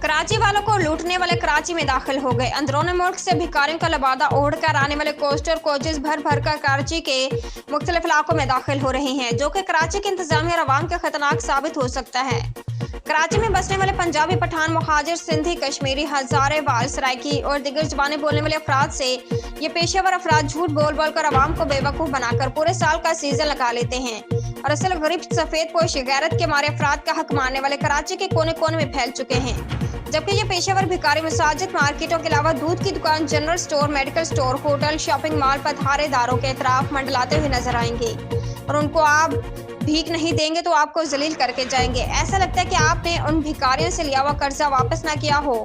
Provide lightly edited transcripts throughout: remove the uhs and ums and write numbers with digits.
कराची वालों को लूटने वाले कराची में दाखिल हो गए। अंदरूनी मुल्क से भिखारियों का लबादा ओढ़कर आने वाले कोस्टर कोचेस भर भर कर कराची के मुख्तलिफ इलाकों में दाखिल हो रहे हैं, जो कि कराची के इंतजामिया और आवाम के खतरनाक साबित हो सकता है। कराची में बसने वाले पंजाबी, पठान, मुहाजिर, सिंधी, कश्मीरी, हजारे, बाल, सराइकी और दिगर जुबानें बोलने वाले अफराद से ये पेशेवर अफराद झूठ बोल बोल कर आवाम को बेवकूफ बनाकर पूरे साल का सीजन लगा लेते हैं और असल गरीब सफेद पोश गैरत के मारे अफराद का हक मारने वाले कराची के कोने कोने में फैल चुके हैं। जबकि ये पेशेवर भिखारी मसाजिद, मार्केटों के अलावा दूध की दुकान, general store, medical store, hotel, shopping mall पर धारेदारों के इतराफ मंडलाते हुए नजर आएंगे और उनको आप भीख नहीं देंगे तो आपको जलील करके जाएंगे। ऐसा लगता है कि आपने उन भिखारियों से लिया हुआ कर्जा वापस ना किया हो।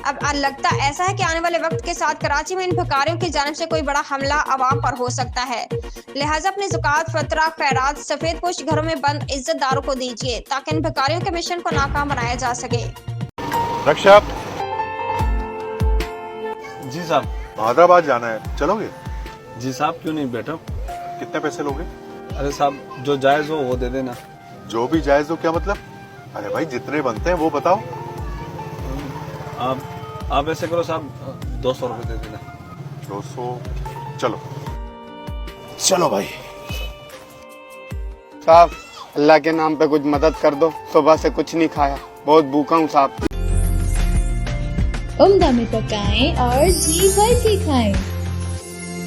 अब लगता ऐसा है कि आने वाले वक्त के साथ कराची में इन भिखारियों की जानिब से कोई बड़ा हमला आवाम पर हो सकता है। लिहाजा अपनी ज़कात, फतरा, खैरात सफेद पोश घरों में बंद इज्जतदारों को दीजिए ताकि इन भिखारियों के मिशन को नाकाम बनाया जा सके। रक्षा जी साहब। हैदराबाद जाना है, चलोगे? जी साहब, क्यों नहीं बैठो। कितने पैसे लोगे? अरे साहब, जो जायज हो वो दे देना। जो भी जायज हो क्या मतलब? अरे भाई, जितने बनते हैं वो बताओ। आप ऐसे करो साहब, 200 रुपए दे देना। 200? चलो चलो भाई। साहब, अल्लाह के नाम पे कुछ मदद कर दो, सुबह से कुछ नहीं खाया, बहुत भूखा हूँ साहब। उम्दा में पकाएं और जी भर के खाएं।